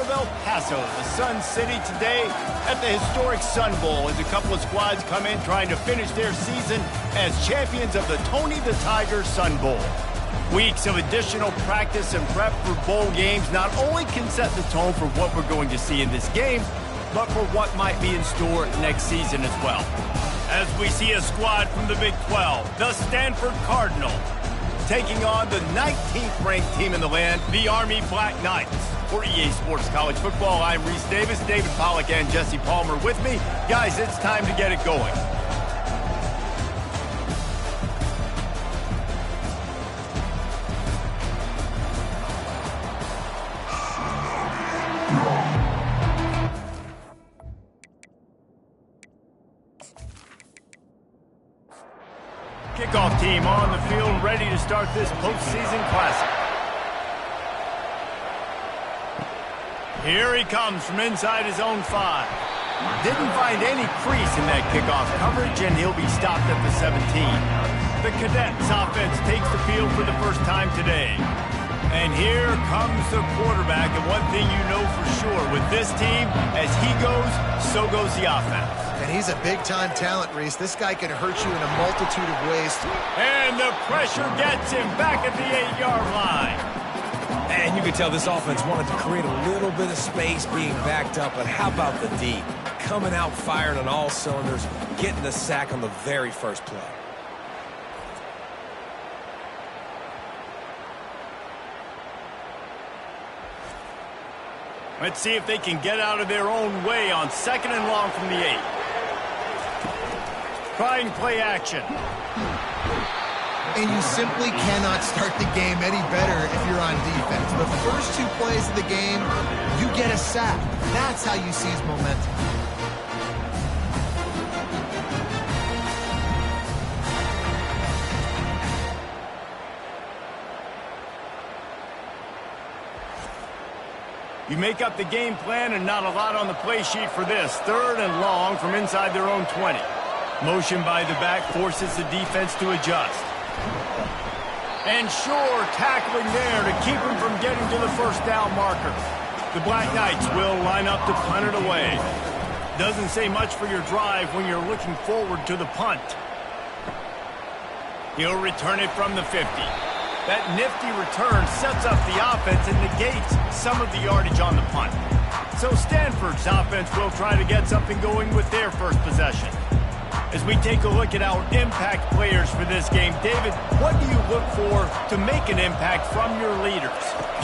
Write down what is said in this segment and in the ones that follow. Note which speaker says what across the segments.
Speaker 1: of El Paso, the Sun City, today at the historic Sun Bowl as a couple of squads come in trying to finish their season as champions of the Tony the Tiger Sun Bowl. Weeks of additional practice and prep for bowl games not only can set the tone for what we're going to see in this game, but for what might be in store next season as well. As we see a squad from the Big 12, the Stanford Cardinals, taking on the 19th ranked team in the land, the Army Black Knights. For EA Sports College Football, I'm Reese Davis, David Pollack and Jesse Palmer with me. Guys, it's time to get it going. Kickoff team on the field, ready to start this postseason classic. Here he comes from inside his own 5. Didn't find any crease in that kickoff coverage, and he'll be stopped at the 17. The Cadets offense takes the field for the first time today. And here comes the quarterback, and one thing you know for sure with this team, as he goes, so goes the offense.
Speaker 2: And he's a big-time talent, Reese. This guy can hurt you in a multitude of ways.
Speaker 1: And the pressure gets him back at the 8-yard line.
Speaker 3: And you can tell this offense wanted to create a little bit of space being backed up, but how about the D? Coming out firing on all cylinders, getting the sack on the very first play.
Speaker 1: Let's see if they can get out of their own way on 2nd and long from the 8. Trying play action.
Speaker 2: And you simply cannot start the game any better if you're on defense. The first 2 plays of the game, you get a sack. That's how you seize momentum.
Speaker 1: You make up the game plan and not a lot on the play sheet for this. 3rd and long from inside their own 20. Motion by the back forces the defense to adjust. And sure, tackling there to keep him from getting to the first down marker. The Black Knights will line up to punt it away. Doesn't say much for your drive when you're looking forward to the punt. He'll return it from the 50. That nifty return sets up the offense and negates some of the yardage on the punt. So Stanford's offense will try to get something going with their first possession. As we take a look at our impact players for this game, David, what do you look for to make an impact from your leaders?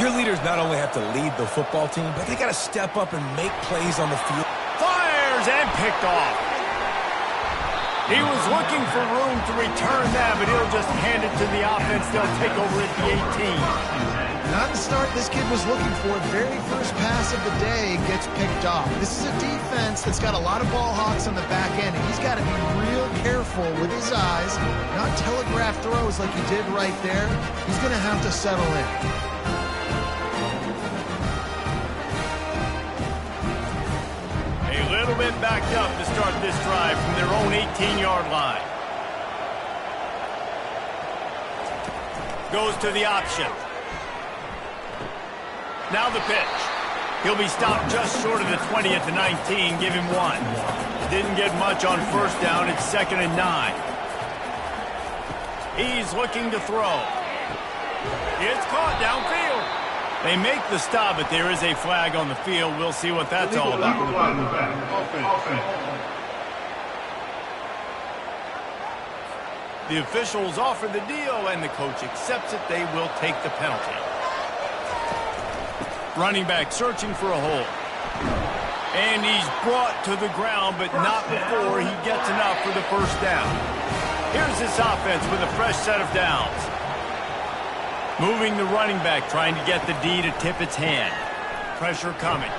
Speaker 3: Your leaders not only have to lead the football team, but they got to step up and make plays on the field.
Speaker 1: Fires and picked off. He was looking for room to return that, but he'll just hand it to the offense. They'll take over at the 18.
Speaker 2: Not the start this kid was looking for. Very first pass of the day gets picked off. This is a defense that's got a lot of ball hawks on the back end, and he's got to be real careful with his eyes, not telegraph throws like he did right there. He's going to have to settle in.
Speaker 1: A little bit backed up to start this drive from their own 18-yard line. Goes to the option. Now the pitch. He'll be stopped just short of the 20 at the 19. Give him 1. Didn't get much on first down. It's 2nd and 9. He's looking to throw. It's caught downfield. They make the stop, but there is a flag on the field. We'll see what that's all about. The officials offer the deal, and the coach accepts it. They will take the penalty. Running back searching for a hole. And he's brought to the ground, but not before he gets enough for the first down. Here's this offense with a fresh set of downs. Moving the running back, trying to get the D to tip its hand. Pressure coming.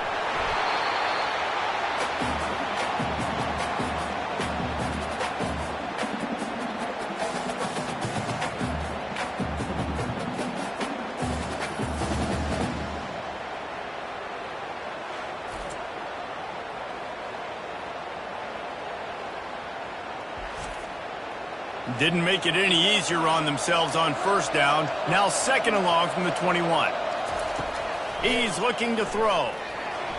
Speaker 1: Didn't make it any easier on themselves on first down. Now 2nd and long from the 21. He's looking to throw.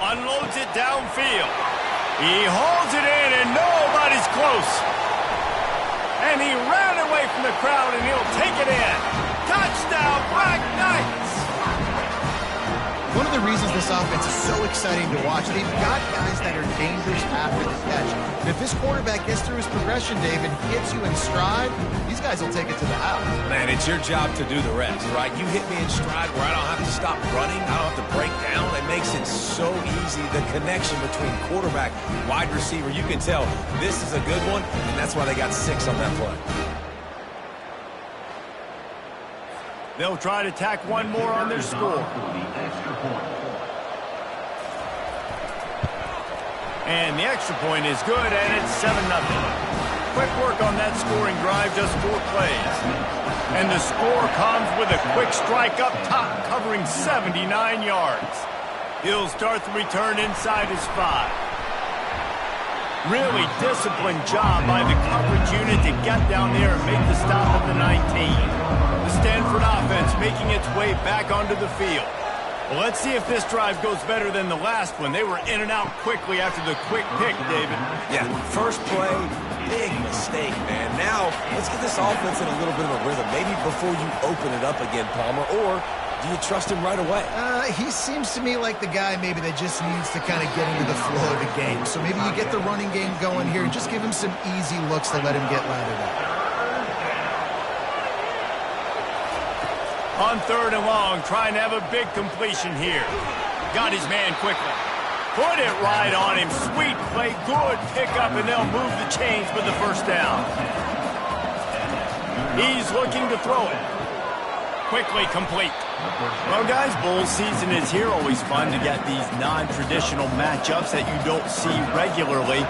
Speaker 1: Unloads it downfield. He hauls it in, and nobody's close. And he ran away from the crowd, and he'll take it in. Touchdown, Black Knights!
Speaker 2: One of the reasons this offense is so exciting to watch, they've got guys that are dangerous after the catch. And if this quarterback gets through his progression, David, hits you in stride, these guys will take it to the house.
Speaker 3: Man, it's your job to do the rest, right? You hit me in stride where I don't have to stop running. I don't have to break down. It makes it so easy. The connection between quarterback, wide receiver, you can tell this is a good one, and that's why they got 6 on that play.
Speaker 1: They'll try to tack one more on their score. And the extra point is good, and it's 7-0. Quick work on that scoring drive, just 4 plays. And the score comes with a quick strike up top, covering 79 yards. He'll start the return inside his 5. Really disciplined job by the coverage unit to get down there and make the stop at the 19. The Stanford offense making its way back onto the field. Well, let's see if this drive goes better than the last one. They were in and out quickly after the quick pick, David.
Speaker 3: Yeah, first play, big mistake, man. Now, let's get this offense in a little bit of a rhythm. Maybe before you open it up again, Palmer, or do you trust him right away?
Speaker 2: He seems to me like the guy maybe that just needs to kind of get into the flow of the game. So maybe you get the running game going here and just give him some easy looks to let him get lathered up.
Speaker 1: On 3rd and long, trying to have a big completion here. Got his man quickly. Put it right on him. Sweet play, good pickup, and they'll move the chains with the first down. He's looking to throw it. Quickly complete. Well, guys, bowl season is here. Always fun to get these non-traditional matchups that you don't see regularly.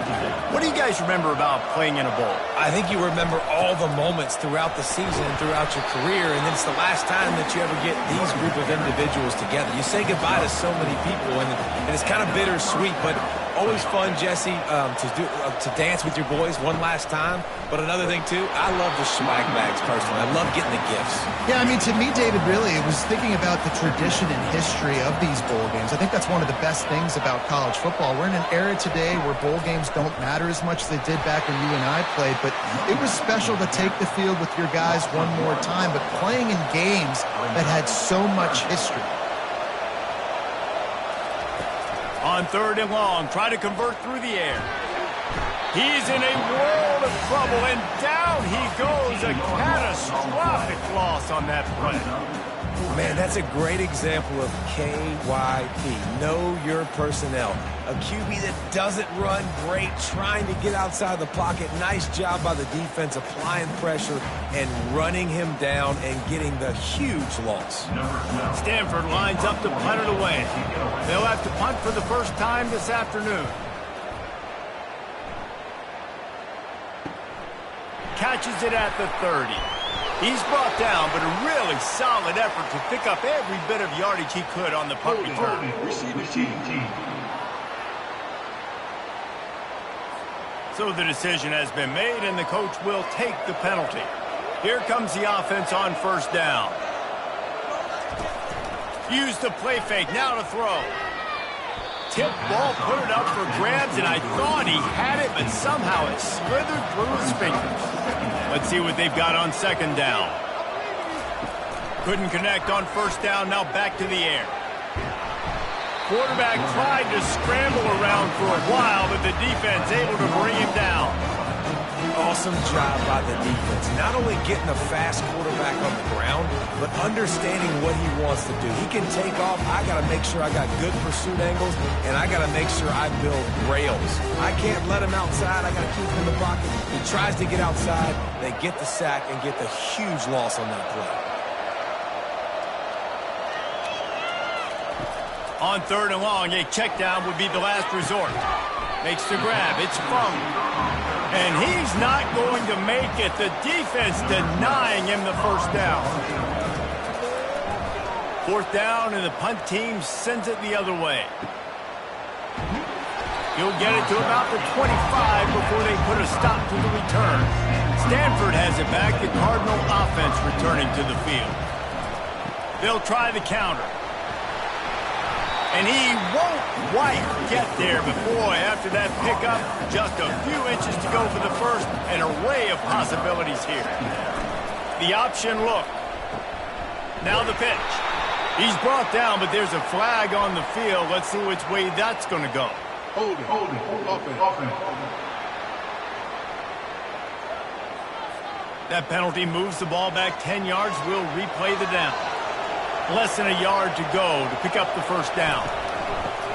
Speaker 1: What do you guys remember about playing in a bowl?
Speaker 3: I think you remember all the moments throughout the season, throughout your career, and it's the last time that you ever get these group of individuals together. You say goodbye to so many people, and it's kind of bittersweet, but always fun, Jesse, to dance with your boys one last time. But another thing, too, I love the swag bags, personally. I love getting the gifts.
Speaker 2: Yeah, I mean, to me, David, really, it was thinking about the tradition and history of these bowl games. I think that's one of the best things about college football. We're in an era today where bowl games don't matter as much as they did back when you and I played, but it was special to take the field with your guys one more time, but playing in games that had so much history.
Speaker 1: On 3rd and long, try to convert through the air. He's in a world of trouble, and down he goes. A catastrophic loss on that play.
Speaker 3: Man, that's a great example of KYP. Know your personnel. A QB that doesn't run great, trying to get outside the pocket. Nice job by the defense, applying pressure and running him down and getting the huge loss.
Speaker 1: Stanford lines up to punt it away. They'll have to punt for the first time this afternoon. Catches it at the 30. He's brought down, but a really solid effort to pick up every bit of yardage he could on the punt return. So the decision has been made, and the coach will take the penalty. Here comes the offense on 1st down. Use the play fake, now to throw. Tip ball, put it up for grabs, and I thought he had it, but somehow it slithered through his fingers. Let's see what they've got on 2nd down. Couldn't connect on 1st down, now back to the air. Quarterback tried to scramble around for a while, but the defense able to bring him down.
Speaker 3: Awesome job by the defense. Not only getting a fast quarterback on the ground, but understanding what he wants to do. He can take off. I got to make sure I got good pursuit angles, and I got to make sure I build rails. I can't let him outside. I got to keep him in the pocket. He tries to get outside. They get the sack and get the huge loss on that play.
Speaker 1: On 3rd and long, a check down would be the last resort. Makes the grab. It's fumbled. And he's not going to make it. The defense denying him the 1st down. 4th down, and the punt team sends it the other way. He'll get it to about the 25 before they put a stop to the return. Stanford has it back. The Cardinal offense returning to the field. They'll try the counter. And he won't quite get there. But boy, after that pickup, just a few inches to go for the first. An array of possibilities here. The option look. Now the pitch. He's brought down, but there's a flag on the field. Let's see which way that's going to go.
Speaker 4: Hold it. Offense.
Speaker 1: That penalty moves the ball back 10 yards. We'll replay the down. Less than a yard to go to pick up the first down.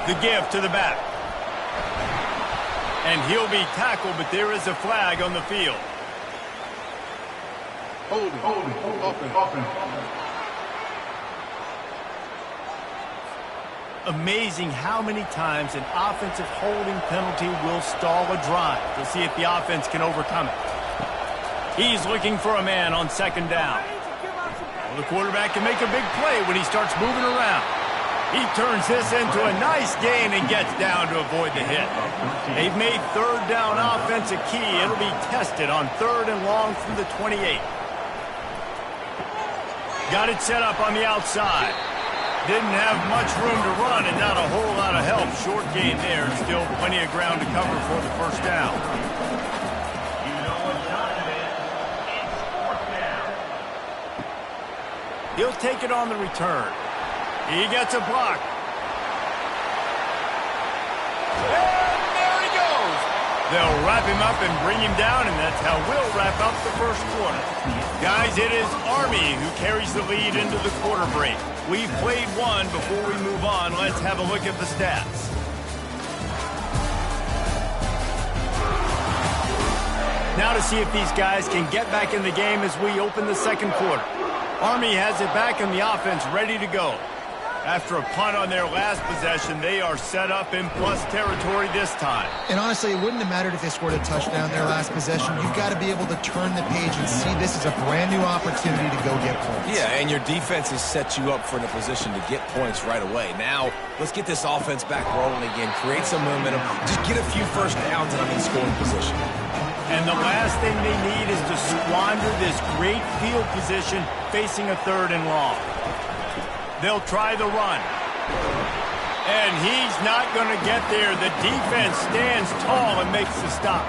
Speaker 1: The give to the back. And he'll be tackled, but there is a flag on the field.
Speaker 4: Hold it. Offense.
Speaker 1: Amazing how many times an offensive holding penalty will stall a drive. We'll see if the offense can overcome it. He's looking for a man on second down. Well, the quarterback can make a big play when he starts moving around. He turns this into a nice gain and gets down to avoid the hit. They've made third down offense a key. It'll be tested on 3rd and long from the 28. Got it set up on the outside. Didn't have much room to run and not a whole lot of help. Short gain there. Still plenty of ground to cover for the first down. You know what time it is. It's 4th down. He'll take it on the return. He gets a block. And there he goes. They'll wrap him up and bring him down, and that's how we'll wrap up the first quarter. Guys, it is Army who carries the lead into the quarter break. We've played one. Before we move on, let's have a look at the stats. Now to see if these guys can get back in the game as we open the second quarter. Army has it back in the offense, ready to go. After a punt on their last possession, they are set up in plus territory this time.
Speaker 2: And honestly, it wouldn't have mattered if they scored a touchdown their last possession. You've got to be able to turn the page and see this as a brand new opportunity to go get points.
Speaker 3: Yeah, and your defense has set you up for in a position to get points right away. Now, let's get this offense back rolling again, create some momentum, just get a few first downs and I'm in scoring position.
Speaker 1: And the last thing they need is to squander this great field position facing a 3rd and long. They'll try the run. And he's not going to get there. The defense stands tall and makes the stop.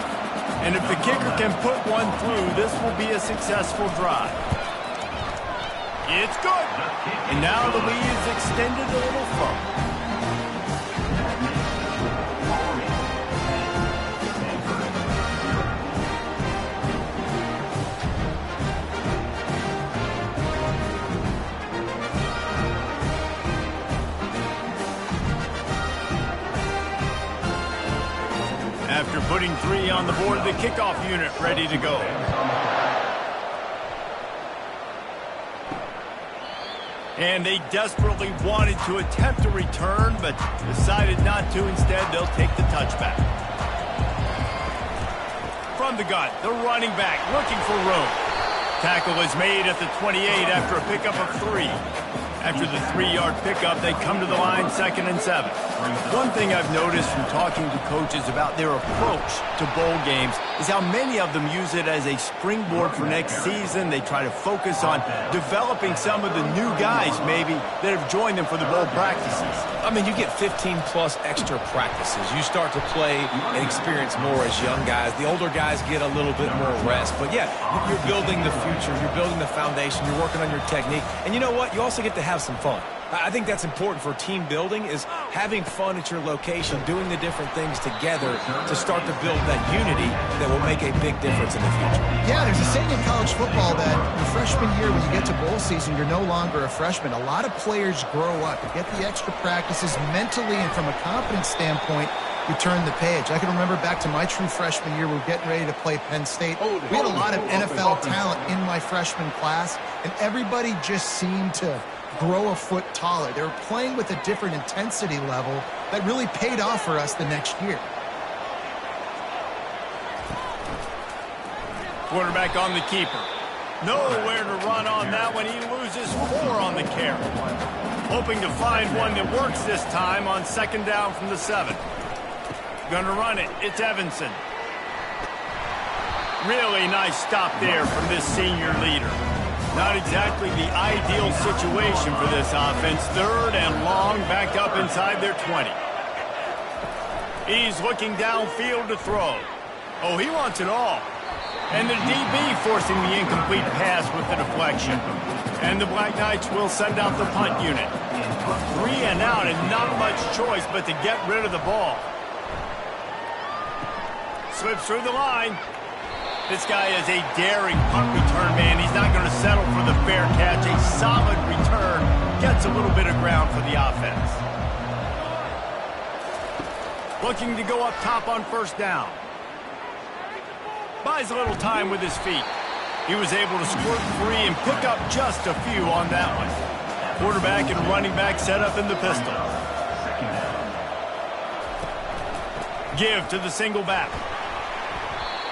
Speaker 1: And if the kicker can put one through, this will be a successful drive. It's good. And now the lead is extended a little further. After putting 3 on the board, the kickoff unit ready to go. And they desperately wanted to attempt a return, but decided not to. Instead, they'll take the touchback. From the gun, the running back looking for room. Tackle is made at the 28 after a pickup of 3. After the 3-yard pickup, they come to the line 2nd and 7. One thing I've noticed from talking to coaches about their approach to bowl games is how many of them use it as a springboard for next season. They try to focus on developing some of the new guys, maybe, that have joined them for the bowl practices.
Speaker 3: I mean, you get 15-plus extra practices. You start to play and experience more as young guys. The older guys get a little bit more rest. But, yeah, you're building the future. You're building the foundation. You're working on your technique. And you know what? You also get to have some fun. I think that's important for team building, is having fun at your location, doing the different things together to start to build that unity that will make a big difference in the future.
Speaker 2: Yeah, there's a saying in college football that your freshman year, when you get to bowl season, you're no longer a freshman. A lot of players grow up. You get the extra practices mentally, and from a confidence standpoint, you turn the page. I can remember back to my true freshman year, we were getting ready to play Penn State. We had a lot of NFL talent in my freshman class, and everybody just seemed to grow a foot taller. They were playing with a different intensity level that really paid off for us the next year.
Speaker 1: Quarterback on the keeper. Nowhere to run on that one. He loses 4 on the carry. Hoping to find one that works this time on 2nd down from the 7. Gonna run it. It's Evanson. Really nice stop there from this senior leader. Not exactly the ideal situation for this offense. 3rd and long, back up inside their 20. He's looking downfield to throw. Oh, he wants it all. And the DB forcing the incomplete pass with the deflection. And the Black Knights will send out the punt unit. 3 and out and not much choice but to get rid of the ball. Slips through the line. This guy is a daring punt return man. He's not going to settle for the fair catch. A solid return. Gets a little bit of ground for the offense. Looking to go up top on first down. Buys a little time with his feet. He was able to squirt free and pick up just a few on that one. Quarterback and running back set up in the pistol. Give to the single back.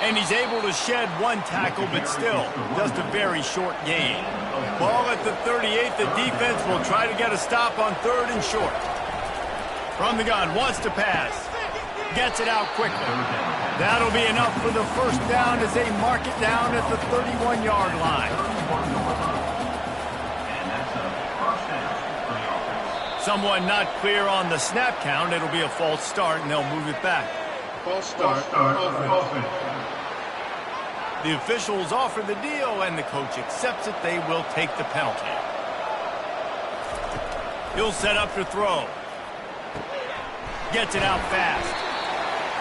Speaker 1: And he's able to shed one tackle, but still just a very short gain. Ball at the 38. The defense will try to get a stop on 3rd and short. From the gun, wants to pass. Gets it out quickly. That'll be enough for the first down as they mark it down at the 31-yard line. Someone not clear on the snap count. It'll be a false start, and they'll move it back.
Speaker 4: False start.
Speaker 1: The officials offer the deal, and the coach accepts it. They will take the penalty. He'll set up to throw. Gets it out fast.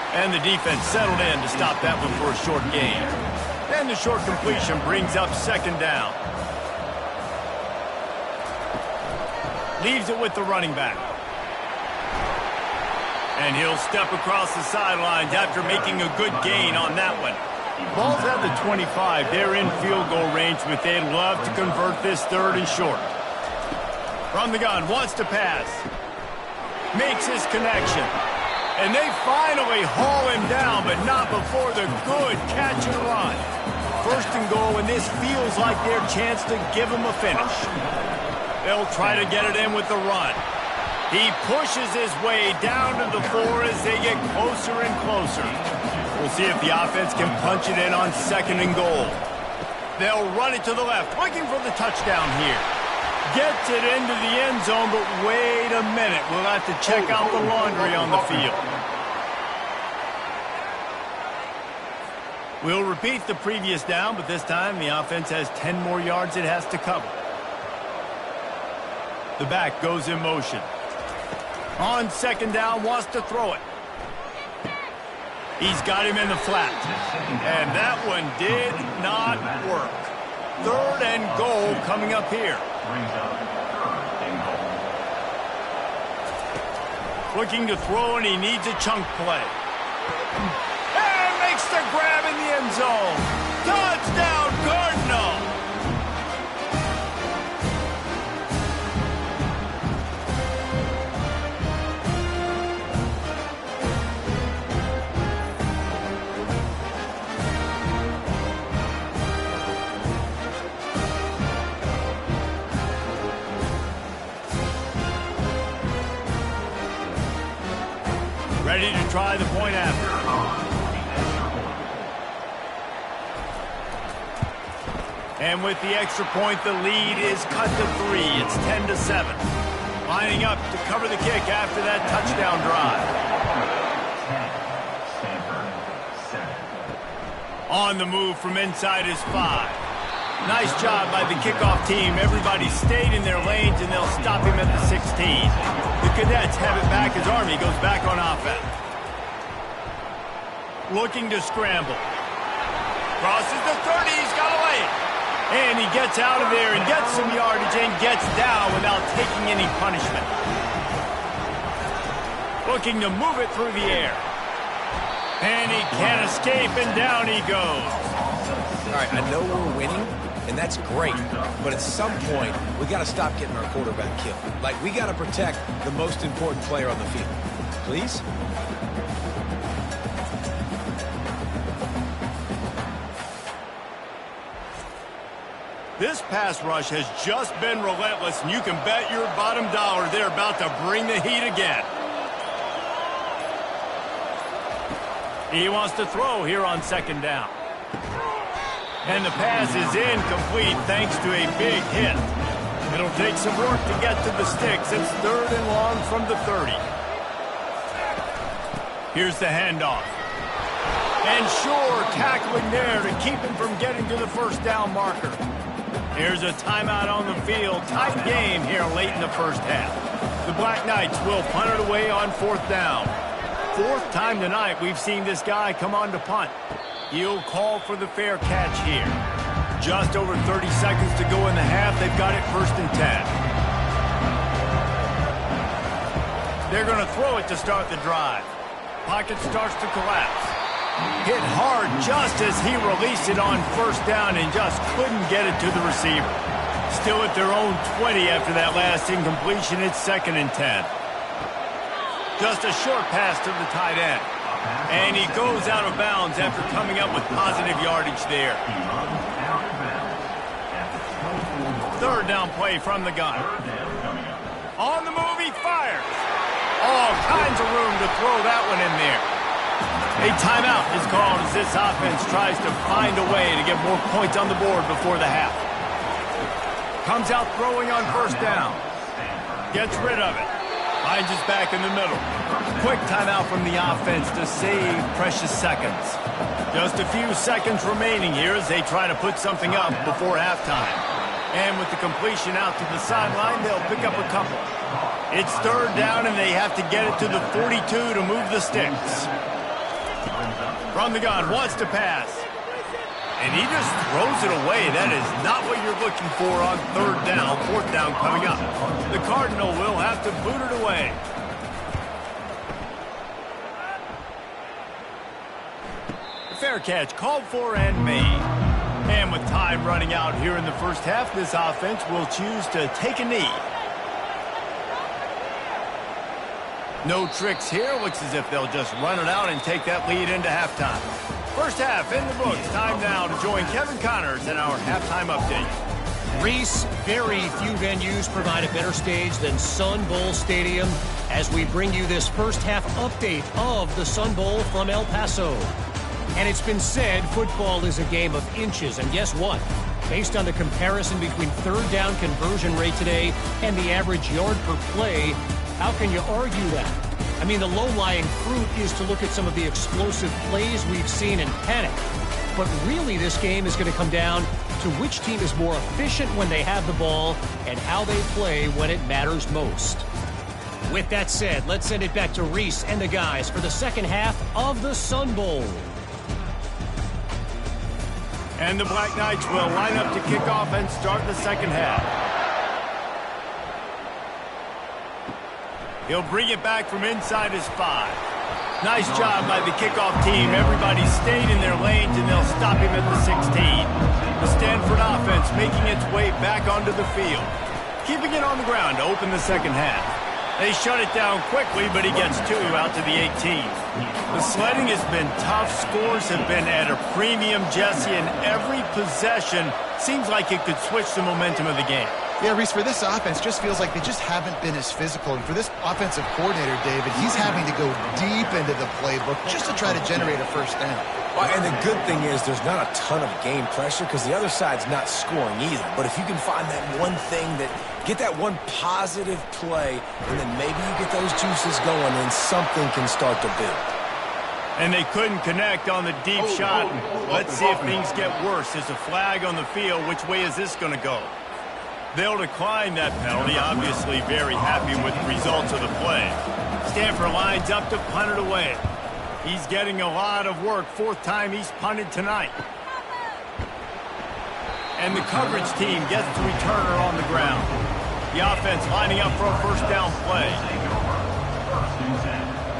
Speaker 1: And the defense settled in to stop that one for a short gain. And the short completion brings up 2nd down. Leaves it with the running back. And he'll step across the sidelines after making a good gain on that one. Ball's at the 25. They're in field goal range, but they'd love to convert this 3rd and short. From the gun, wants to pass. Makes his connection. And they finally haul him down, but not before the good catch and run. 1st and goal, and this feels like their chance to give him a finish. They'll try to get it in with the run. He pushes his way down to the 4 as they get closer and closer. We'll see if the offense can punch it in on 2nd and goal. They'll run it to the left, looking for the touchdown here. Gets it into the end zone, but wait a minute. We'll have to check out the laundry on the field. We'll repeat the previous down, but this time the offense has 10 more yards it has to cover. The back goes in motion. On 2nd down, wants to throw it. He's got him in the flat. And that one did not work. 3rd and goal coming up here. Looking to throw, and he needs a chunk play. And makes the grab in the end zone. Touchdown, Cardinal! Ready to try the point after. And with the extra point, the lead is cut to 3. It's 10-7. Lining up to cover the kick after that touchdown drive. On the move from inside his 5. Nice job by the kickoff team. Everybody stayed in their lanes, and they'll stop him at the 16. The Cadets have it back as Army goes back on offense. Looking to scramble. Crosses the 30. He's got to lay it. And he gets out of there and gets some yardage and gets down without taking any punishment. Looking to move it through the air. And he can't escape, and down he goes.
Speaker 3: All right, I know we're winning, and that's great. But at some point, we got to stop getting our quarterback killed. Like, we got to protect the most important player on the field. Please?
Speaker 1: This pass rush has just been relentless, and you can bet your bottom dollar they're about to bring the heat again. He wants to throw here on 2nd down. And the pass is incomplete thanks to a big hit. It'll take some work to get to the sticks. It's 3rd and long from the 30. Here's the handoff. And sure, tackling there to keep him from getting to the first down marker. Here's a timeout on the field. Tight game here late in the first half. The Black Knights will punt it away on 4th down. 4th time tonight we've seen this guy come on to punt. He'll call for the fair catch here. Just over 30 seconds to go in the half. They've got it 1st and 10. They're going to throw it to start the drive. Pocket starts to collapse. Hit hard just as he released it on 1st down and just couldn't get it to the receiver. Still at their own 20 after that last incompletion. It's 2nd and 10. Just a short pass to the tight end. And he goes out of bounds after coming up with positive yardage there. 3rd down play from the gun. On the move, he fires. All kinds of room to throw that one in there. A timeout is called as this offense tries to find a way to get more points on the board before the half. Comes out throwing on 1st down. Gets rid of it. Finds his back in the middle. Quick timeout from the offense to save precious seconds. Just a few seconds remaining here as they try to put something up before halftime. And with the completion out to the sideline, they'll pick up a couple. It's 3rd down and they have to get it to the 42 to move the sticks. From the gun, wants to pass. And he just throws it away. That is not what you're looking for on 3rd down. 4th down coming up. The Cardinal will have to boot it away. The fair catch called for and made. And with time running out here in the first half, this offense will choose to take a knee. No tricks here. Looks as if they'll just run it out and take that lead into halftime. First half in the books. Time now to join Kevin Connors in our halftime update.
Speaker 5: Reese, very few venues provide a better stage than Sun Bowl Stadium as we bring you this first half update of the Sun Bowl from El Paso. And it's been said football is a game of inches. And guess what? Based on the comparison between 3rd down conversion rate today and the average yard per play, how can you argue that? I mean, the low-lying fruit is to look at some of the explosive plays we've seen in panic. But really, this game is going to come down to which team is more efficient when they have the ball and how they play when it matters most. With that said, let's send it back to Reese and the guys for the second half of the Sun Bowl.
Speaker 1: And the Black Knights will line up to kick off and start the second half. He'll bring it back from inside his 5. Nice job by the kickoff team. Everybody stayed in their lanes, and they'll stop him at the 16. The Stanford offense making its way back onto the field. Keeping it on the ground to open the second half. They shut it down quickly, but he gets 2 out to the 18. The sledding has been tough. Scores have been at a premium, Jesse, and every possession seems like it could switch the momentum of the game.
Speaker 2: Yeah, Reese, for this offense, just feels like they just haven't been as physical. And for this offensive coordinator, David, he's having to go deep into the playbook just to try to generate a first down.
Speaker 3: Well, and the good thing is there's not a ton of game pressure because the other side's not scoring either. But if you can find that one thing get that one positive play, and then maybe you get those juices going and something can start to build.
Speaker 1: And they couldn't connect on the deep shot. Let's see if things get worse. There's a flag on the field. Which way is this going to go? They'll decline that penalty, obviously very happy with the results of the play. Stanford lines up to punt it away. He's getting a lot of work. 4th time he's punted tonight. And the coverage team gets the returner on the ground. The offense lining up for a first down play.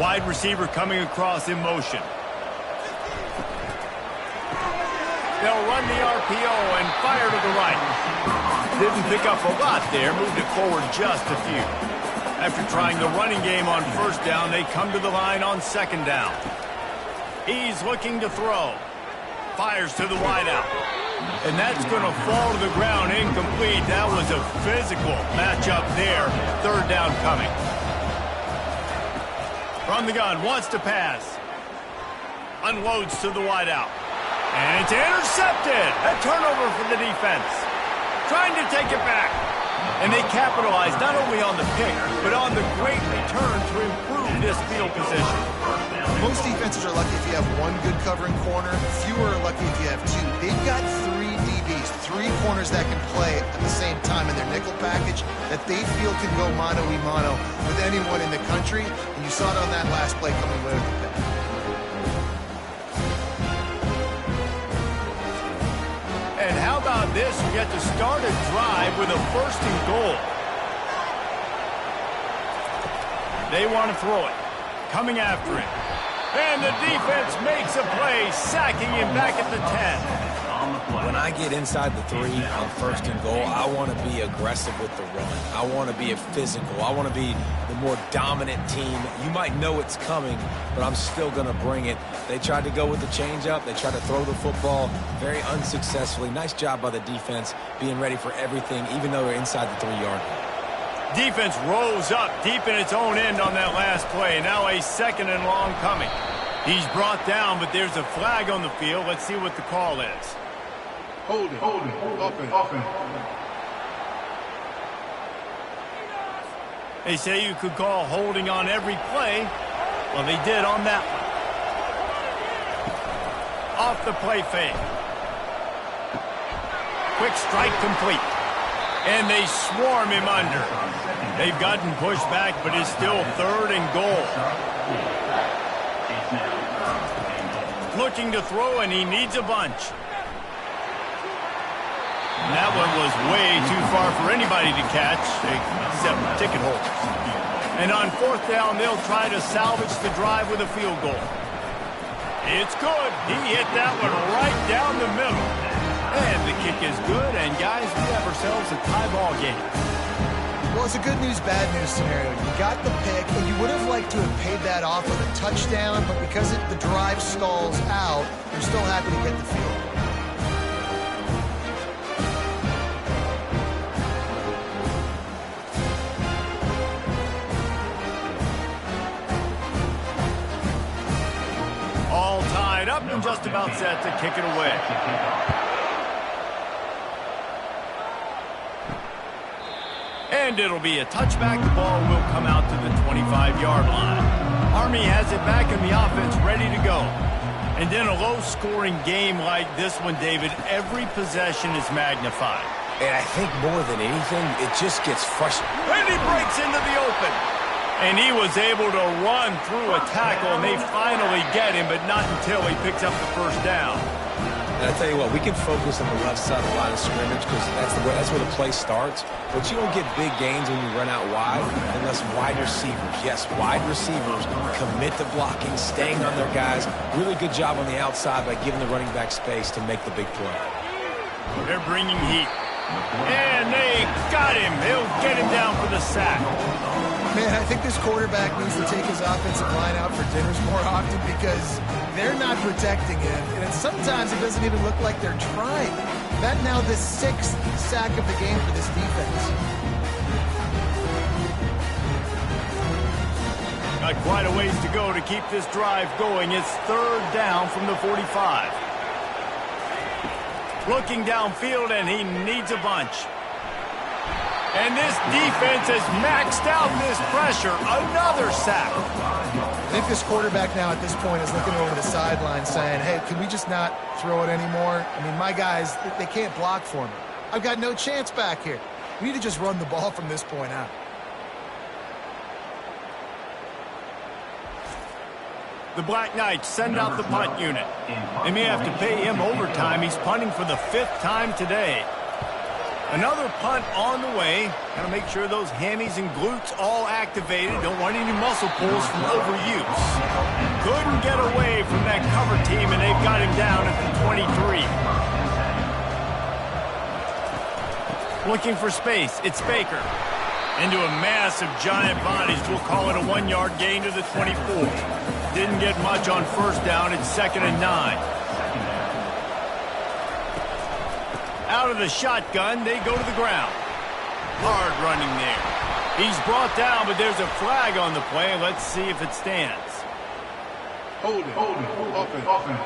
Speaker 1: Wide receiver coming across in motion. They'll run the RPO and fire to the right. Didn't pick up a lot there, moved it forward just a few. After trying the running game on 1st down, they come to the line on 2nd down. He's looking to throw. Fires to the wideout. And that's going to fall to the ground incomplete. That was a physical matchup there. 3rd down coming. From the gun, wants to pass. Unloads to the wideout. And it's intercepted. A turnover for the defense. Trying to take it back. And they capitalize not only on the pick, but on the great return to improve this field position.
Speaker 2: Most defenses are lucky if you have one good covering corner. Fewer are lucky if you have two. They've got 3 DBs, 3 corners that can play at the same time in their nickel package that they feel can go mano-a-mano with anyone in the country. And you saw it on that last play coming away with the pick.
Speaker 1: And how about this? You get to start a drive with a 1st and goal. They want to throw it. Coming after him. And the defense makes a play, sacking him back at the 10.
Speaker 3: When I get inside the 3 on 1st and goal, I want to be aggressive with the run. I want to be physical. I want to be the more dominant team. You might know it's coming, but I'm still going to bring it. They tried to go with the changeup. They tried to throw the football very unsuccessfully. Nice job by the defense being ready for everything, even though they're inside the 3-yard line.
Speaker 1: Defense rose up deep in its own end on that last play. Now a 2nd and long coming. He's brought down, but there's a flag on the field. Let's see what the call is.
Speaker 4: Hold it. Offense.
Speaker 1: They say you could call holding on every play. Well, they did on that one. Off the play fake. Quick strike complete. And they swarm him under. They've gotten pushed back, but it's still 3rd and goal. Looking to throw, and he needs a bunch. And that one was way too far for anybody to catch, except ticket holders. And on 4th down, they'll try to salvage the drive with a field goal. It's good. He hit that one right down the middle. And the kick is good, and guys, we have ourselves a tie ball game.
Speaker 2: Well, it's a good news, bad news scenario. You got the pick, and you would have liked to have paid that off with a touchdown, but because the drive stalls out, you're still happy to get the field goal.
Speaker 1: All tied up and just about set to kick it away. And it'll be a touchback. The ball will come out to the 25-yard line. Army has it back in the offense, ready to go. And in a low-scoring game like this one, David, every possession is magnified.
Speaker 3: And I think more than anything, it just gets frustrating.
Speaker 1: And he breaks into the open. And he was able to run through a tackle, and they finally get him, but not until he picks up the 1st down.
Speaker 3: And I tell you what, we can focus on the left side of the line of scrimmage because that's where the play starts. But you don't get big gains when you run out wide unless wide receivers, yes, wide receivers commit to blocking, staying on their guys. Really good job on the outside by giving the running back space to make the big play.
Speaker 1: They're bringing heat. And they got him. They'll get him down for the sack.
Speaker 2: Man, I think this quarterback needs to take his offensive line out for dinners more often because they're not protecting him. And sometimes it doesn't even look like they're trying. That now the 6th sack of the game for this defense.
Speaker 1: Got quite a ways to go to keep this drive going. It's 3rd down from the 45. Looking downfield, and he needs a bunch. And this defense has maxed out this pressure. Another sack.
Speaker 2: I think this quarterback now at this point is looking over the sideline saying, hey, can we just not throw it anymore? I mean, my guys, they can't block for me. I've got no chance back here. We need to just run the ball from this point out.
Speaker 1: The Black Knights send out the punt unit. They may have to pay him overtime. He's punting for the 5th time today. Another punt on the way. Got to make sure those hammies and glutes all activated. Don't want any muscle pulls from overuse. Couldn't get away from that cover team, and they've got him down at the 23. Looking for space. It's Baker. Into a mass of giant bodies. We'll call it a 1-yard gain to the 24. Didn't get much on 1st down. It's 2nd and 9. Out of the shotgun, they go to the ground. Hard running there. He's brought down, but there's a flag on the play. Let's see if it stands.
Speaker 4: Hold it. Offense.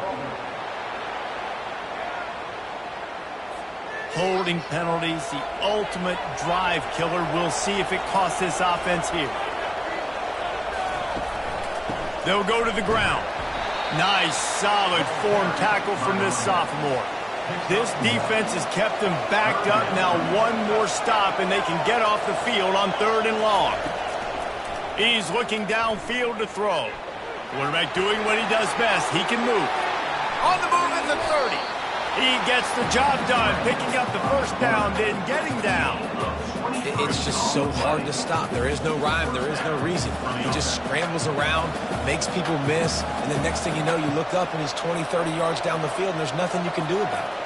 Speaker 1: Holding penalties, the ultimate drive killer. We'll see if it costs this offense here. They'll go to the ground. Nice, solid form tackle from this sophomore. This defense has kept them backed up. Now one more stop, and they can get off the field on 3rd and long. He's looking downfield to throw. Quarterback doing what he does best. He can move. On the move at the 30. He gets the job done, picking up the first down, then getting down.
Speaker 3: It's just so hard to stop. There is no rhyme. There is no reason. He just scrambles around, makes people miss, and the next thing you know, you look up and he's 20, 30 yards down the field, and there's nothing you can do about it.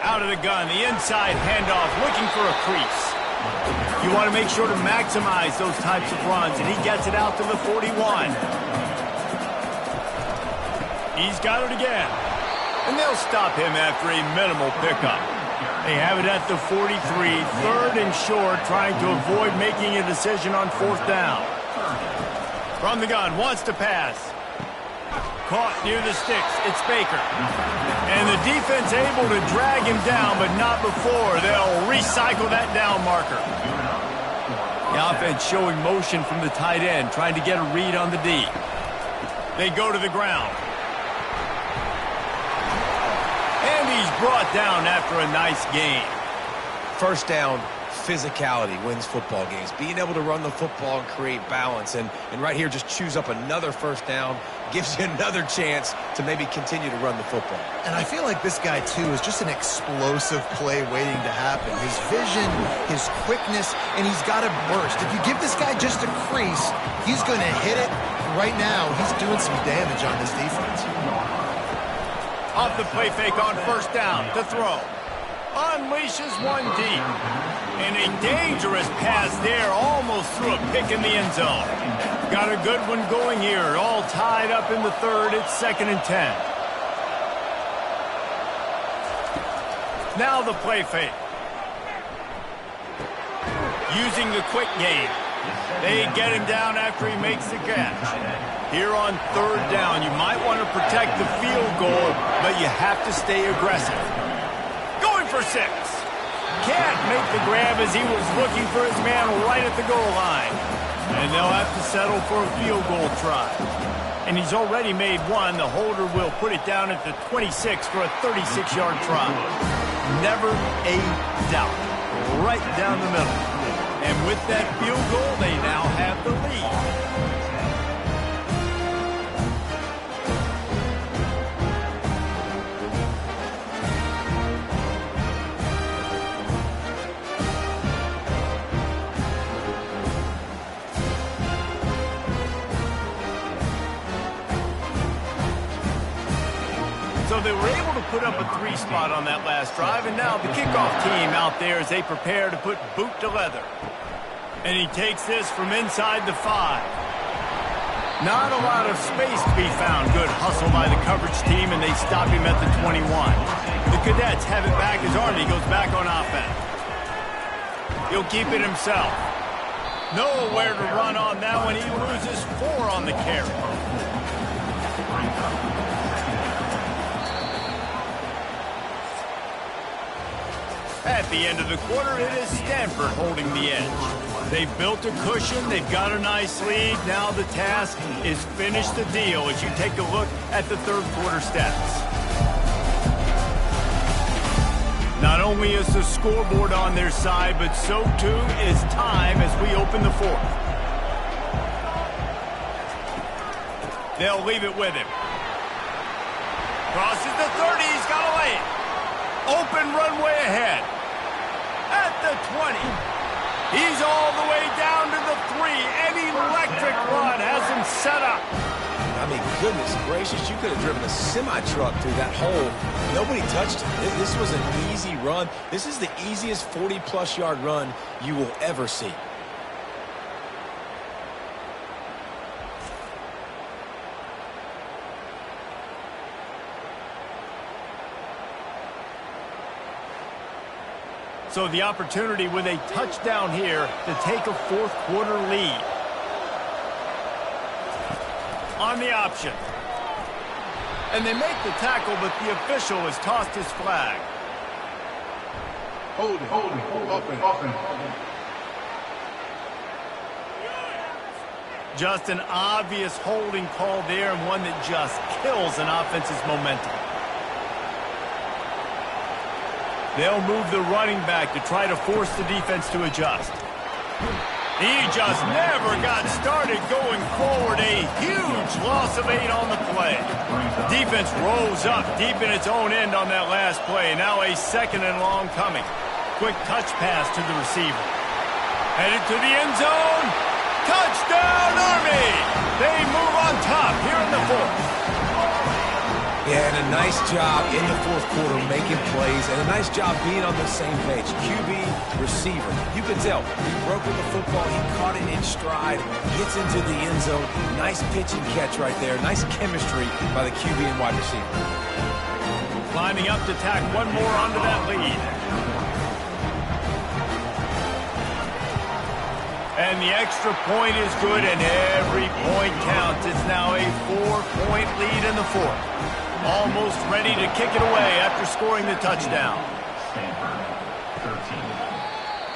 Speaker 1: Out of the gun, the inside handoff, looking for a crease. You want to make sure to maximize those types of runs, and he gets it out to the 41. He's got it again. And they'll stop him after a minimal pickup. They have it at the 43, 3rd and short, trying to avoid making a decision on 4th down. From the gun, wants to pass. Caught near the sticks. It's Baker. And the defense able to drag him down, but not before. They'll recycle that down marker. The offense showing motion from the tight end, trying to get a read on the D. They go to the ground. And he's brought down after a nice gain.
Speaker 3: First down, physicality wins football games. Being able to run the football and create balance. And right here, just choose up another first down, gives you another chance to maybe continue to run the football.
Speaker 2: And I feel like this guy, too, is just an explosive play waiting to happen. His vision, his quickness, and he's got to burst. If you give this guy just a crease, he's going to hit it. Right now, he's doing some damage on this defense.
Speaker 1: Off the play fake on 1st down to throw. Unleashes one deep. And a dangerous pass there, almost threw a pick in the end zone. Got a good one going here, all tied up in the 3rd. It's 2nd and 10. Now the play fake. Using the quick game. They get him down after he makes the catch. Here on 3rd down, you might want to protect the field goal, but you have to stay aggressive. Going for 6. Can't make the grab as he was looking for his man right at the goal line. And they'll have to settle for a field goal try. And he's already made one. The holder will put it down at the 26 for a 36-yard try. Never a doubt. Right down the middle. And with that field goal, they now have the lead. So they were able to put up a 3 spot on that last drive, and now the kickoff team out there as they prepare to put boot to leather. And he takes this from inside the 5. Not a lot of space to be found. Good hustle by the coverage team, and they stop him at the 21. The Cadets have it back as Army goes back on offense. He'll keep it himself. Nowhere to run on that one. He loses 4 on the carry. At the end of the quarter, it is Stanford holding the edge. They've built a cushion. They've got a nice lead. Now the task is finish the deal as you take a look at the 3rd quarter stats. Not only is the scoreboard on their side, but so too is time as we open the 4th. They'll leave it with him. Crosses the 30. He's got to lay it. Open runway ahead. At the 20. He's all the way down to the 3. An electric run has him set up.
Speaker 3: I mean, goodness gracious, you could have driven a semi-truck through that hole. Nobody touched him. This was an easy run. This is the easiest 40-plus yard run you will ever see.
Speaker 1: So the opportunity with a touchdown here to take a 4th quarter lead. On the option. And they make the tackle, but the official has tossed his flag.
Speaker 4: Hold it, offense.
Speaker 1: Just an obvious holding call there, and one that just kills an offense's momentum. They'll move the running back to try to force the defense to adjust. He just never got started going forward. A huge loss of 8 on the play. Defense rose up deep in its own end on that last play. Now a 2nd and long coming. Quick touch pass to the receiver. Headed to the end zone. Touchdown, Army! They move on top here in the 4th.
Speaker 3: Yeah, and a nice job in the 4th quarter making plays, and a nice job being on the same page. QB, receiver. You can tell. He broke with the football. He caught it in stride. Gets into the end zone. Nice pitch and catch right there. Nice chemistry by the QB and wide receiver.
Speaker 1: Climbing up to tack one more onto that lead. And the extra point is good, and every point counts. It's now a 4-point lead in the 4th. Almost ready to kick it away after scoring the touchdown.
Speaker 6: Stanford, 13.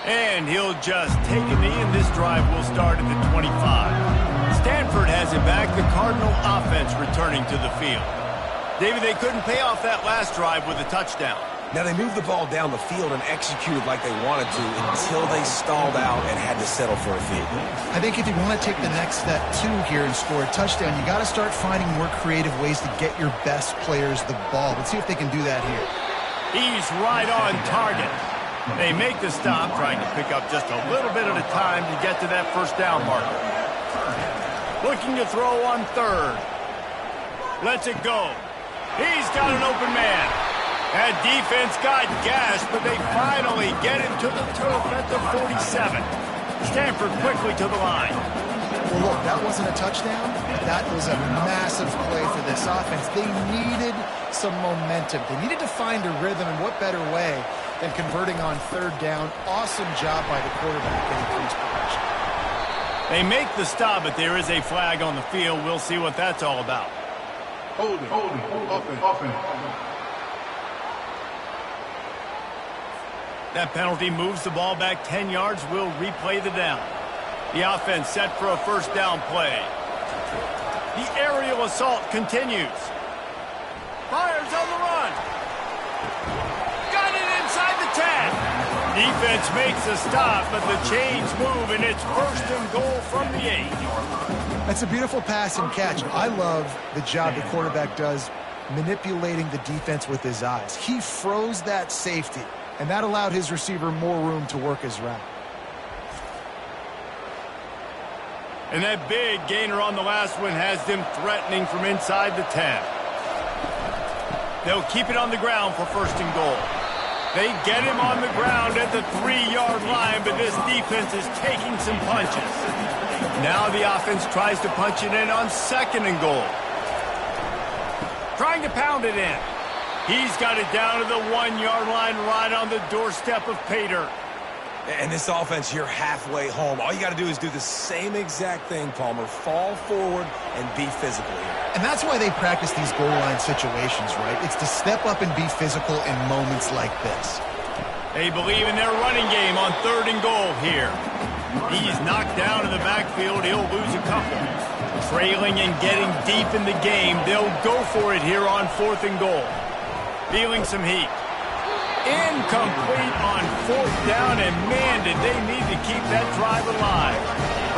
Speaker 1: And he'll just take a knee, and this drive will start at the 25. Stanford has it back. The Cardinal offense returning to the field. David, they couldn't pay off that last drive with a touchdown.
Speaker 3: Now, they moved the ball down the field and executed like they wanted to until they stalled out and had to settle for a field goal.
Speaker 2: I think if you want to take the next step, too, here and score a touchdown, you got to start finding more creative ways to get your best players the ball. Let's see if they can do that here.
Speaker 1: He's right on target. They make the stop, trying to pick up just a little bit at a time to get to that first down marker. Looking to throw on 3rd. Lets it go. He's got an open man. That defense got gashed, but they finally get him to the turf at the 47. Stanford quickly to the line.
Speaker 2: Well, look, that wasn't a touchdown. That was a massive play for this offense. They needed some momentum. They needed to find a rhythm, and what better way than converting on 3rd down. Awesome job by the quarterback in increased progression.
Speaker 1: They make the stop, but there is a flag on the field. We'll see what that's all about.
Speaker 4: Holding, offense.
Speaker 1: That penalty moves the ball back 10 yards. We'll replay the down. The offense set for a first down play. The aerial assault continues. Fires on the run. Got it inside the 10. Defense makes a stop, but the chains move, and it's 1st and goal from the 8.
Speaker 2: That's a beautiful pass and catch. I love the job the quarterback does manipulating the defense with his eyes. He froze that safety, and that allowed his receiver more room to work his route.
Speaker 1: And that big gainer on the last one has them threatening from inside the 10. They'll keep it on the ground for 1st and goal. They get him on the ground at the 3-yard line, but this defense is taking some punches. Now the offense tries to punch it in on 2nd and goal. Trying to pound it in. He's got it down to the 1-yard line right on the doorstep of pay dirt.
Speaker 3: And this offense, you're halfway home. All you got to do is do the same exact thing, Palmer. Fall forward and be physical here.
Speaker 2: And that's why they practice these goal line situations, right? It's to step up and be physical in moments like this.
Speaker 1: They believe in their running game on 3rd and goal here. He's knocked down in the backfield. He'll lose a couple. Trailing and getting deep in the game. They'll go for it here on 4th and goal. Feeling some heat. Incomplete on 4th down, and man, did they need to keep that drive alive.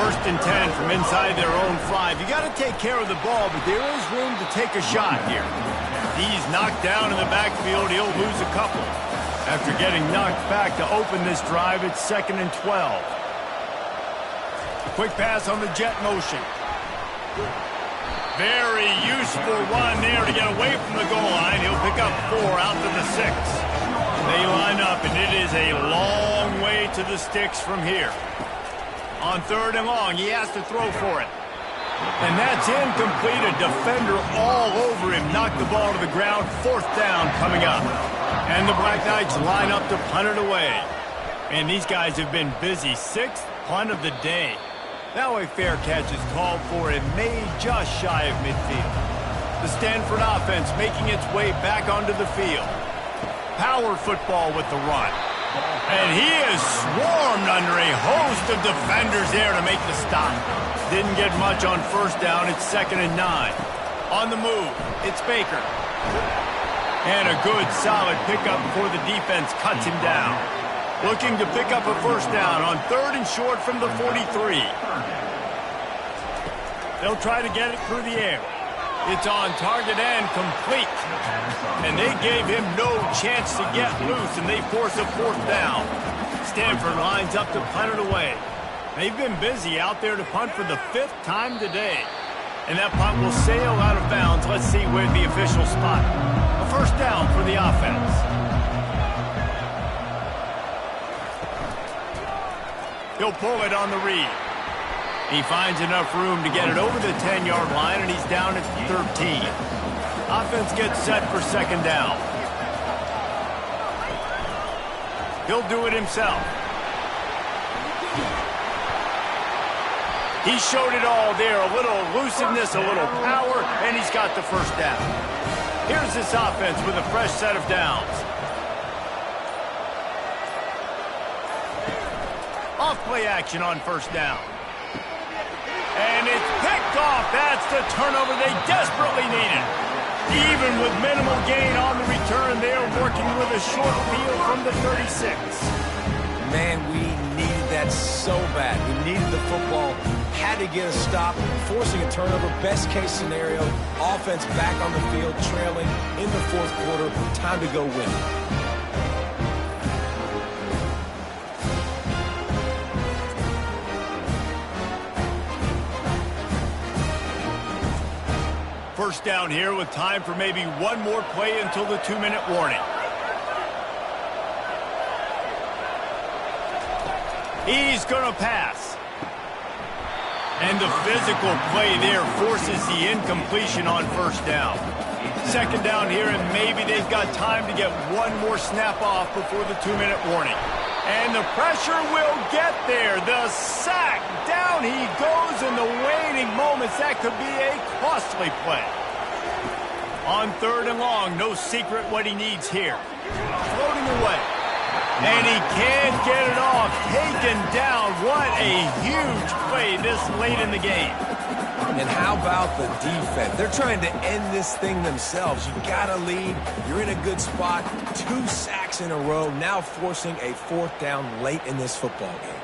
Speaker 1: 1st and 10 from inside their own 5. You got to take care of the ball, but there is room to take a shot here. He's knocked down in the backfield. He'll lose a couple. After getting knocked back to open this drive, it's 2nd and 12. Quick pass on the jet motion. Very useful run there to get away from the goal line. He'll pick up 4 out to the 6. They line up, and it is a long way to the sticks from here. On 3rd and long, he has to throw for it. And that's incomplete. A defender all over him. Knocked the ball to the ground. 4th down coming up. And the Black Knights line up to punt it away. And these guys have been busy. 6th punt of the day. Now a fair catch is called for and made just shy of midfield. The Stanford offense making its way back onto the field. Power football with the run. And he is swarmed under a host of defenders there to make the stop. Didn't get much on first down. It's 2nd and 9. On the move, it's Baker. And a good, solid pickup before the defense cuts him down. Looking to pick up a first down on 3rd and short from the 43. They'll try to get it through the air. It's on target and complete. And they gave him no chance to get loose, and they force a 4th down. Stanford lines up to punt it away. They've been busy out there to punt for the 5th time today. And that punt will sail out of bounds. Let's see where the official spot. A first down for the offense. He'll pull it on the read. He finds enough room to get it over the 10-yard line, and he's down at 13. Offense gets set for 2nd down. He'll do it himself. He showed it all there. A little elusiveness, a little power, and he's got the first down. Here's this offense with a fresh set of downs. Off-play action on first down. And it's picked off. That's the turnover they desperately needed. Even with minimal gain on the return, they're working with a short field from the 36.
Speaker 3: Man, we needed that so bad. We needed the football. Had to get a stop, forcing a turnover. Best case scenario, offense back on the field, trailing in the 4th quarter. Time to go win.
Speaker 1: First down here with time for maybe one more play until the 2-minute warning. He's going to pass. And the physical play there forces the incompletion on first down. 2nd down here, and maybe they've got time to get one more snap off before the 2-minute warning. And the pressure will get there. The sack. Down he goes in the waning moments. That could be a costly play. On 3rd and long, no secret what he needs here. Floating away. And he can't get it off. Taken down. What a huge play this late in the game.
Speaker 3: And how about the defense? They're trying to end this thing themselves. You got to lead. You're in a good spot. 2 sacks in a row, now forcing a 4th down late in this football game.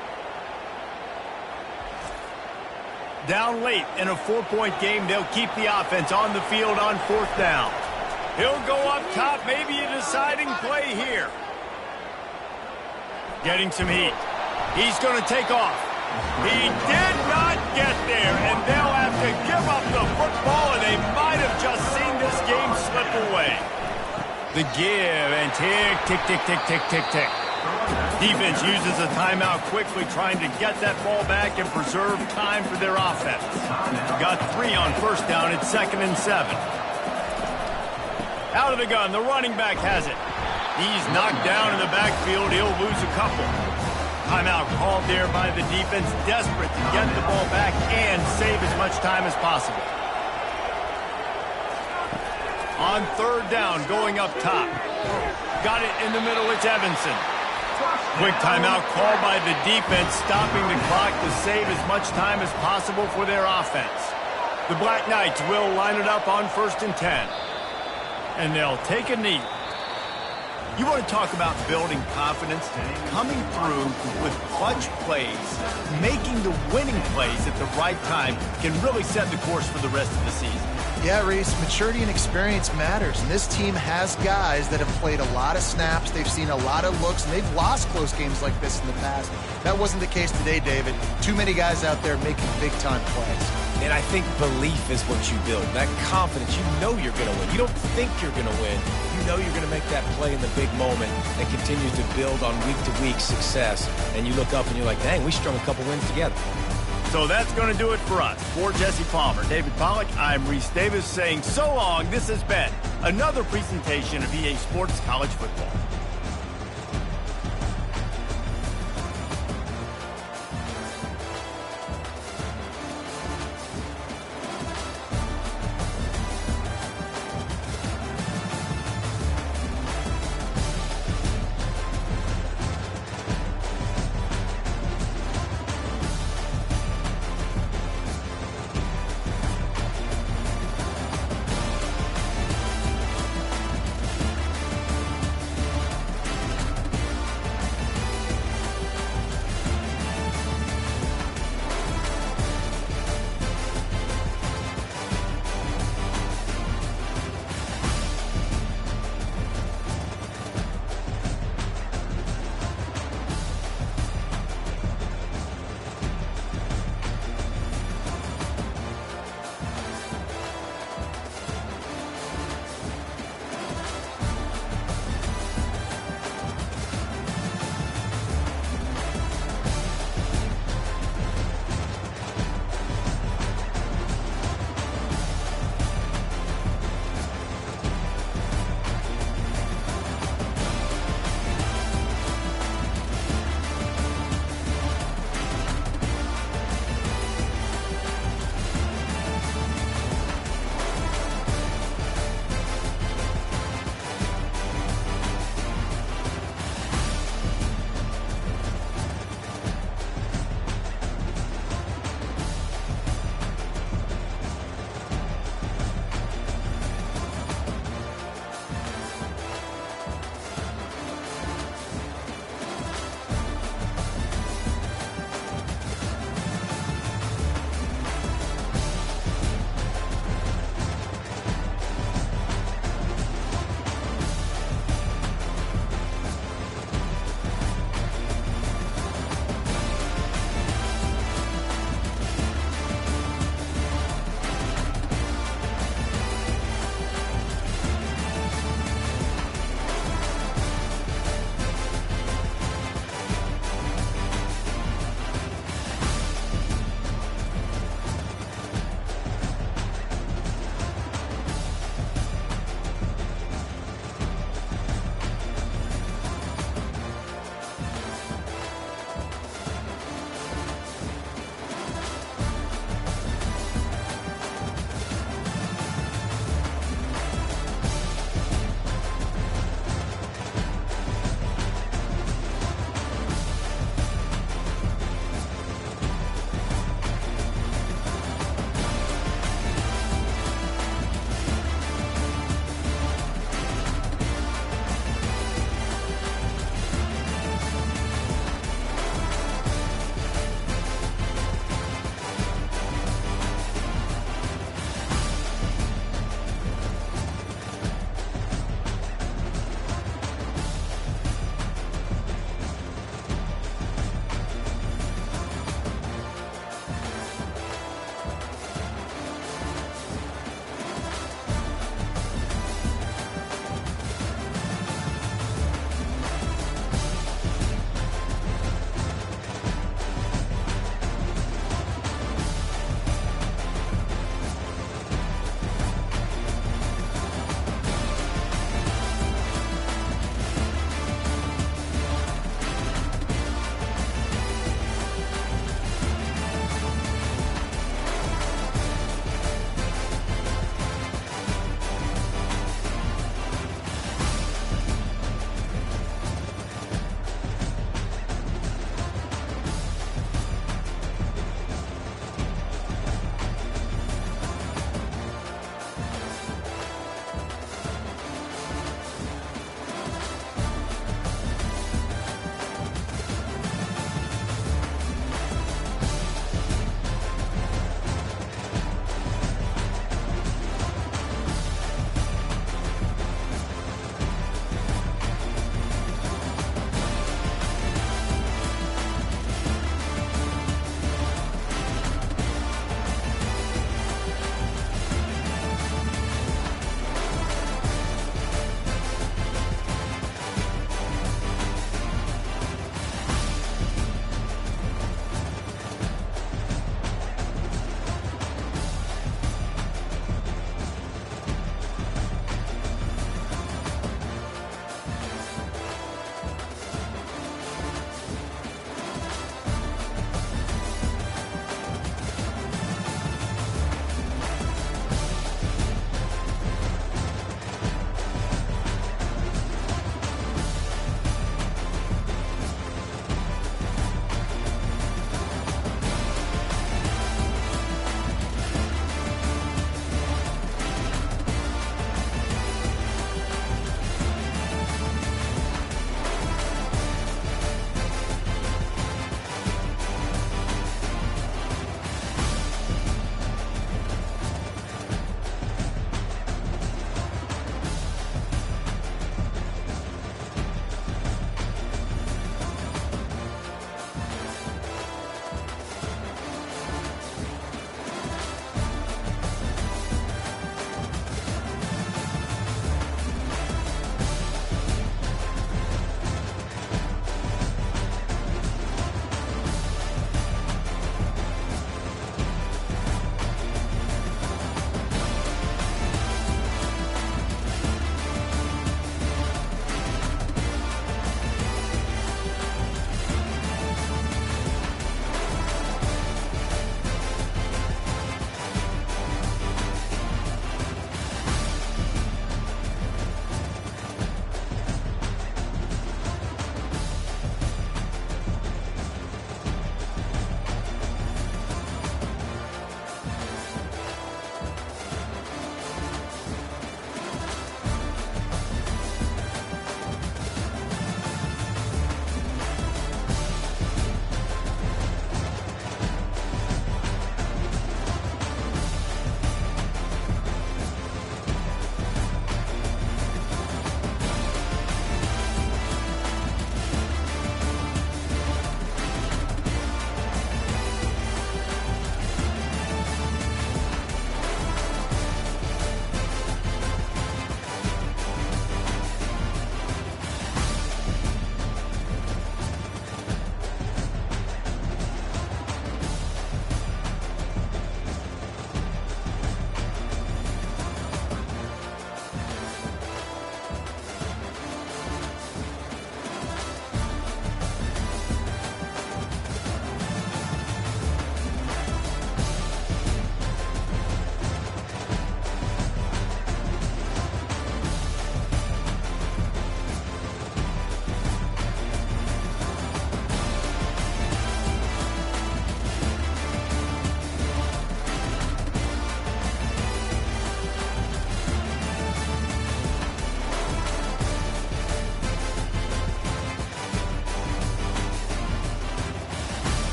Speaker 1: Down late in a 4-point game, they'll keep the offense on the field on 4th down. He'll go up top, maybe a deciding play here. Getting some heat. He's going to take off. He did not get there, and they'll have to give up the football, and they might have just seen this game slip away. The give, and tick, tick, tick, tick, tick, tick, tick. Defense uses a timeout quickly, trying to get that ball back and preserve time for their offense. Got 3 on first down. It's 2nd and 7. Out of the gun, the running back has it. He's knocked down in the backfield. He'll lose a couple. Timeout called there by the defense, desperate to get the ball back and save as much time as possible. On 3rd down, going up top. Got it in the middle, it's Evanson. Quick timeout called by the defense, stopping the clock to save as much time as possible for their offense. The Black Knights will line it up on 1st and 10. And they'll take a knee. You want to talk about building confidence? Coming through with clutch plays, making the winning plays at the right time can really set the course for the rest of the season.
Speaker 2: Yeah, Reese, maturity and experience matters, and this team has guys that have played a lot of snaps, they've seen a lot of looks, and they've lost close games like this in the past. That wasn't the case today, David. Too many guys out there making big-time plays.
Speaker 3: And I think belief is what you build. That confidence, you know you're going to win. You don't think you're going to win. You know you're going to make that play in the big moment and continue to build on week-to-week success. And you look up and you're like, dang, we strung a couple wins together.
Speaker 1: So that's going to do it for us. For Jesse Palmer, David Pollack, I'm Reese Davis saying so long. This has been another presentation of EA Sports College Football.